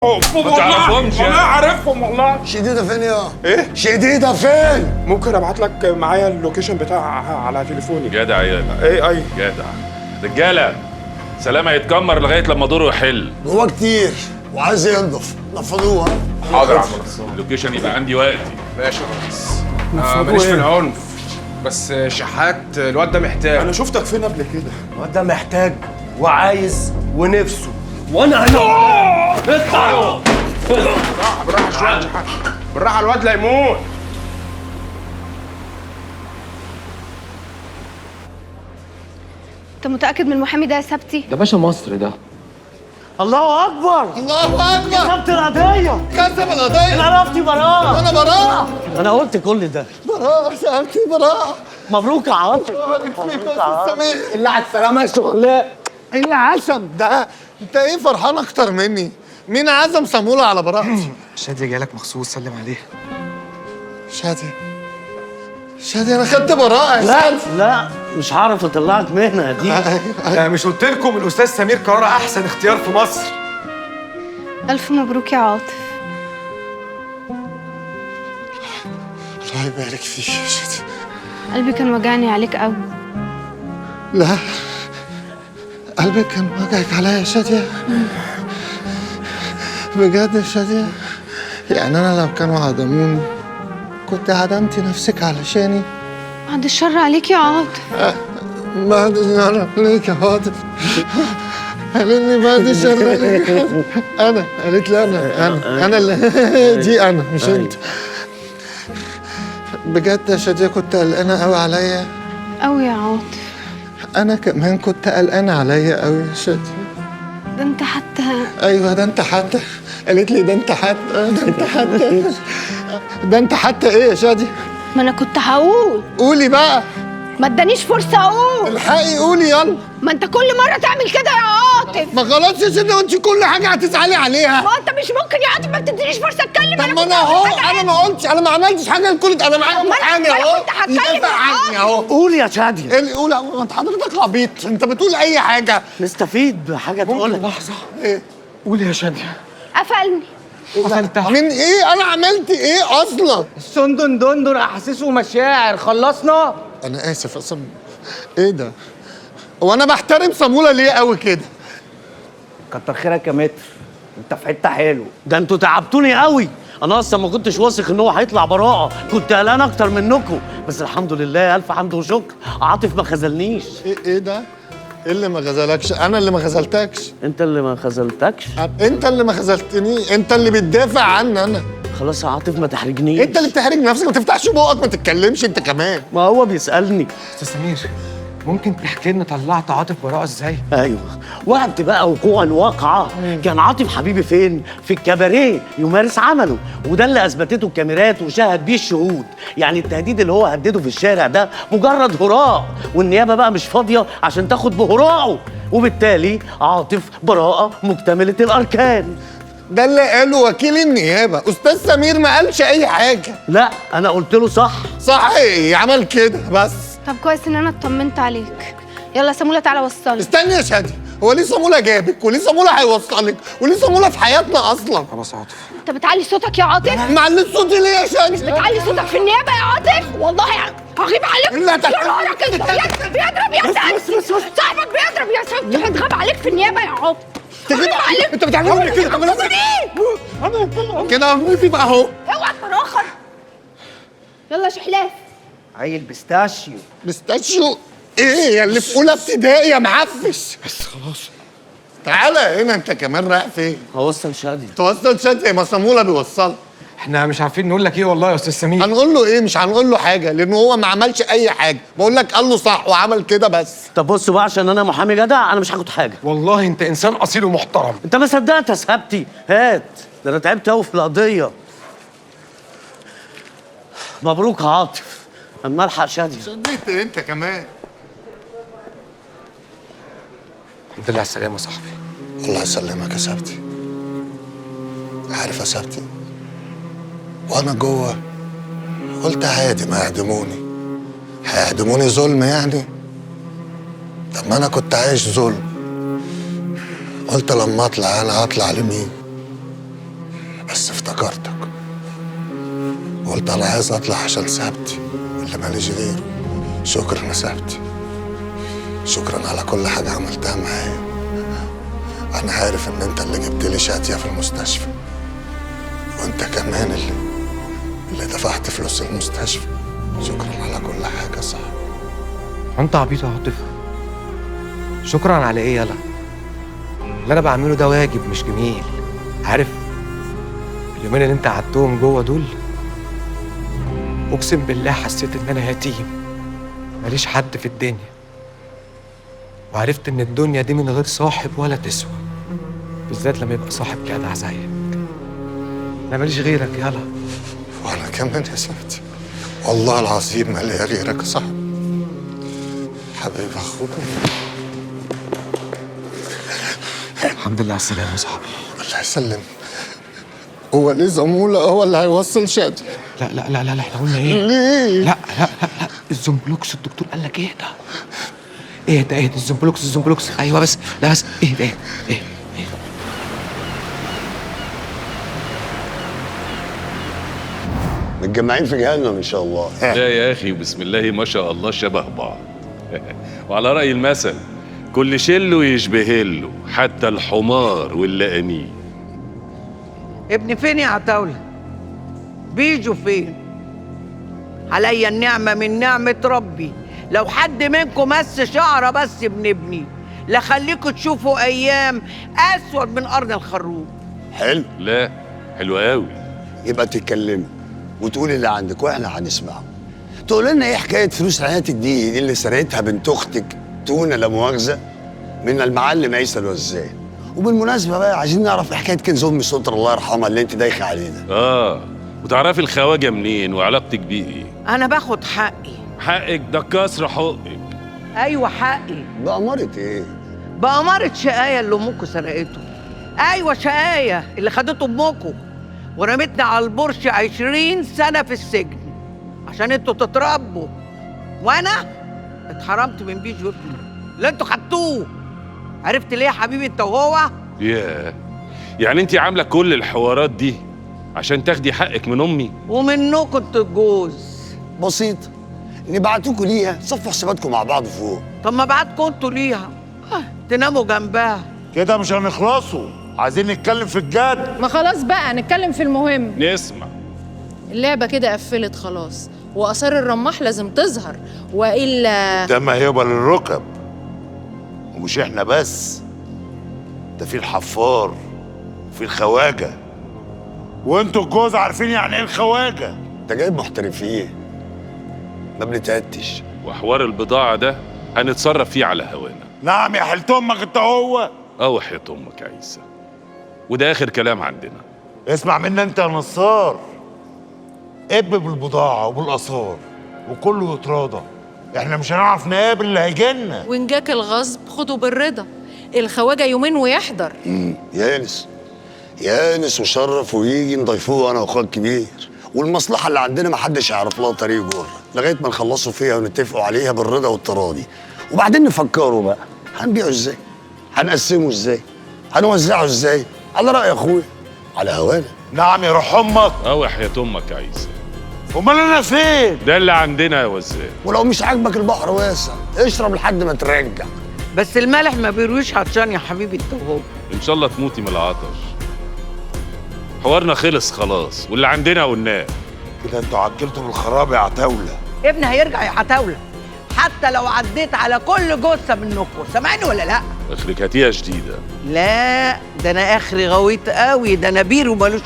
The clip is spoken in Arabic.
ما تعرفهمش والله عارفهم والله. شديدة فين يا؟ ايه؟ شديدة فين؟ ممكن ابعت لك معايا اللوكيشن بتاعها على تليفوني. جدع يا ايه جدع. رجاله سلام هيتكمر لغايه لما دوره يحل. هو كتير وعايز ينضف، نفضوها. حاضر يا عم نصار. اللوكيشن يبقى عندي وقتي. ماشي يا ريس. ماليش في العنف، بس شحات الواد ده محتاج. انا شفتك فين قبل كده؟ الواد ده محتاج وعايز ونفسه، وانا هنا. اطلعوا بالراحه شويه يا شحات، بالراحه الواد لا يموت. انت متأكد من المحامي ده يا سبتي؟ ده باشا مصر ده. الله اكبر. الله أكبر. كسبت القضيه، كسب القضية. انا عرفتي براءه. أنا براءة. انا قلت كل ده. براءة سألتي براءة. مبروك يا عاطف. سمير. اللي على السلامه يا شغلاء. إيه اللي عزم ده؟ أنت إيه فرحان أكتر مني؟ مين عزم صامولة على براءتي؟ شادية جايلك مخصوص سلم عليها. شادي أنا خدت براءة يا شادي. لا مش هعرف اطلعك مهنه دي. مش قلت لكم الاستاذ سمير كرارة احسن اختيار في مصر؟ ألف مبروك يا عاطف. الله يبارك فيك يا شادي. قلبي كان وجعني عليك قوي. لا قلبك كان وجعك عليا يا شادية. بجد يا شادية، يعني أنا لو كانوا عدموني كنت عدمتي نفسك علشاني. بعد الشر عليك يا عاطف. بعد الشر عليك يا عاطف. قالت لي بعد الشر عليك يا عاطف. أنا قالت لي أنا اللي دي أنا مش أنت. بجد يا شادية كنت قلقانة قوي عليا. قوي يا عاطف. أنا كمان كنت قلقانة عليا قوي يا شادية. ده انت حتى. ايوه ده انت حتى. قالت لي ده انت حتى ايه يا شادي؟ ما انا كنت هقول. قولي بقى. ما ادانيش فرصه اقول. الحقي قولي يلا. ما انت كل مره تعمل كده يا عاطف. ما خلاص يا شادي، وانت كل حاجه هتزعلي عليها. ما انت مش ممكن يا عاطف ما بتدينيش فرصه اتكلم. طب ما انا اهو، انا ما قلتش، انا ما عملتش حاجه لكل انا معايا محامي اهو. كنت هتكلم يدافع عني اهو. قول يا شادي. ايه اللي قول؟ انت حضرتك عبيط، انت بتقول اي حاجه. نستفيد بحاجه تقولها. لحظة. ايه؟ قولي يا شادية. قفلني. قفلتها. من ايه؟ انا عملت ايه اصلا؟ سندن دندن احاسيس ومشاعر. خلصنا. انا اسف اصلا. ايه ده؟ هو انا بحترم صامولة ليه قوي كده؟ كتر خيرك يا متر، انت في حته حلو. ده انتوا تعبتوني قوي. انا اصلا ما كنتش واثق ان هو هيطلع براءه، كنت قلقان اكتر منكم، بس الحمد لله الف حمد وشكر. عاطف ما خذلنيش. ايه ده؟ ايه اللي ما غزلكش؟ انا اللي ما غزلتكش. انت اللي ما خذلتكش. انت اللي ما خذلتني، انت اللي بتدافع عني انا. خلاص يا عاطف ما تحرجنيش. انت اللي بتحرج نفسك، ما تفتحش بقك، ما تتكلمش انت كمان. ما هو بيسالني. استاذ سمير ممكن تحكي لنا طلعت عاطف براءة ازاي؟ ايوه، وقت بقى وقوع الواقعه كان عاطف حبيبي فين؟ في الكباريه يمارس عمله، وده اللي اثبتته الكاميرات وشاهد بيه الشهود. يعني التهديد اللي هو هدده في الشارع ده مجرد هراء، والنيابه بقى مش فاضيه عشان تاخد بهراءه، وبالتالي عاطف براءه مكتمله الاركان. ده اللي قاله وكيل النيابه، استاذ سمير ما قالش اي حاجه. لا انا قلت له صح. صح ايه؟ عمل كده بس. طب كويس ان انا اطمنت عليك. يلا سمولة تعالى وصلني. استني يا شادي، هو ليه صامولة جابك؟ وليه صامولة هيوصلك؟ وليه صامولة في حياتنا اصلا؟ خلاص يا عاطف. انت بتعلي صوتك يا عاطف. معلش صوتي ليه يا شادي؟ بتعلي صوتك في النيابه يا عاطف. والله هغيب عليك. لا يا نهارك انت بيضرب يا سيد. صاحبك بيضرب يا سيد. هتغاب عليك في النيابه يا عاطف. تغيب عليك. انت بتعملي كده كمان كده في بقى اهو. اوعى تتراخر. يلا يا شحلاف. عيل بيستاشيو. بيستاشيو ايه يا اللي في اولى ابتدائي يا معفش؟ بس خلاص. تعالى هنا، انت كمان رايح فين؟ هوصل شادي. توصل شادي؟ ما صامولة بيوصل. احنا مش عارفين نقول لك ايه والله يا استاذ سمير. هنقول له ايه؟ مش هنقول له حاجه لانه هو ما عملش اي حاجه. بقول لك قال له صح وعمل كده بس. طب بصوا بقى، عشان انا محامي جدع انا مش هاخد حاجه. والله انت انسان اصيل ومحترم. انت ما صدقت يا سهبتي. هات، ده انا تعبت قوي في القضيه. مبروك يا عاطف. اما الحق شادي. شديت انت كمان. الحمد لله على السلامه يا صاحبي. الله يسلمك يا سبتي. عارف يا سبتي، وانا جوه قلت عادي ما هيعدموني ظلم يعني. طب ما انا كنت عايش ظلم. قلت لما اطلع انا هطلع لمين؟ افتكرتك، قلت انا عايز اطلع عشان سابتي اللي ماليش غيره. شكرا يا سابتي، شكرا على كل حاجة عملتها معايا. انا عارف ان انت اللي جبت لي شاتية في المستشفى، وانت كمان اللي دفعت فلوس المستشفى. شكرا على كل حاجة يا صاحبي. انت عبيط يا عاطف. شكرا على ايه يالا؟ اللي انا بعمله ده واجب مش جميل. عارف اليومين اللي انت قعدتهم جوه دول، اقسم بالله حسيت ان انا يتيم ماليش حد في الدنيا، وعرفت ان الدنيا دي من غير صاحب ولا تسوى، بالذات لما يبقى صاحب جدع زيك. انا ماليش غيرك يالا. وانا كمان يا سابتي، والله العظيم ما ليا غيرك يا صاحبي. حبيب اخوك. الحمد لله على السلامة يا صاحبي. الله يسلم. هو ليه زمولة هو اللي هيوصل شادي؟ لا لا لا لا احنا قلنا ايه؟ ليه؟ لا لا لا لا الزومبلوكس الدكتور قال لك اهدى. اهدى الزومبلوكس ايوه بس لا بس اهدى. متجمعين في جهنم ان شاء الله. لا يا اخي بسم الله ما شاء الله شبه بعض. وعلى رأي المثل كل شله يشبه له، حتى الحمار واللقانين. ابني فين يا عتاولة؟ بيجوا فين؟ عليا النعمة من نعمة ربي، لو حد منكم مس شعرة بس ابن ابني لخليكوا تشوفوا أيام أسود من قرن الخروف. حلو. لا حلو قوي. يبقى تتكلمي وتقولي اللي عندك واحنا هنسمعه. تقول لنا ايه حكايه فلوس حياتك دي اللي سرقتها بنت اختك تونه لا مؤاخذه من المعلم عيسى الوزان. وبالمناسبه بقى عايزين نعرف حكايه كنز امي ستر الله يرحمها اللي انت دايخه عليه ده. وتعرفي الخواجه منين وعلاقتك بيه ايه؟ أنا باخد حقي. حقك ده كسر حقك. أيوة حقي. بأمارة ايه؟ بأمارة شقاية اللي أمكم سرقته. أيوة شقاية اللي خدته أمكم ورمتنا على البرش 20 سنة في السجن عشان انتوا تتربوا، وانا اتحرمت من بيج ابني اللي انتوا خدتوه. عرفت ليه يا حبيبي انت وهو؟ ياه، يعني انت عامله كل الحوارات دي عشان تاخدي حقك من امي؟ ومنكم انتوا الجوز. بسيط، نبعتوكوا ليها صفوا حساباتكم مع بعض فوق. طب ما بعتكم انتوا ليها تناموا جنبها كده مش هنخلصوا، عايزين نتكلم في الجد. ما خلاص بقى نتكلم في المهم. نسمع. اللعبة كده قفلت خلاص، وآثار الرماح لازم تظهر وإلا ده ما هيبقى للركب. ومش احنا بس، ده في الحفار وفي الخواجة، وانتوا الجوز عارفين يعني ايه الخواجة. انت جايب محترفين ما بنتهتش. وحوار البضاعه ده هنتصرف فيه على هوانا. نعم يا حلت امك انت هو. وحياة امك يا عيسى، وده اخر كلام عندنا. اسمع منا انت يا نصار، بالبضاعة وبالآثار وكله يتراضى. احنا مش هنعرف نقابل اللي هيجيلنا. وإن جاك الغصب خده بالرضا، الخواجة يومين ويحضر. يانس وشرف ويجي نضيفوه انا واخوك الكبير، والمصلحة اللي عندنا محدش يعرف لها طريق جره لغاية ما نخلصوا فيها ونتفقوا عليها بالرضا والتراضي، وبعدين نفكروا بقى هنبيعه ازاي؟ هنقسمه ازاي؟ هنوزعه ازاي؟ على رأي اخويا، على هوانا. نعم يا روح امك. وحياة امك يا عيسى. امال انا فين؟ ده اللي عندنا يا وزان. ولو مش عاجبك البحر واسع، اشرب لحد ما ترجع. بس الملح ما بيرويش عطشان يا حبيبي انت وهو. ان شاء الله تموتي من العطش. حوارنا خلص خلاص واللي عندنا قلناه. كده انتوا عجلتوا بالخراب يا عتاولة. ابني هيرجع يا عتاولة حتى لو عديت على كل جثة منكم، سامعني ولا لا؟ اخرك هاتيها جديده. لا ده انا اخري غويط قوي، ده انا بير ومالوش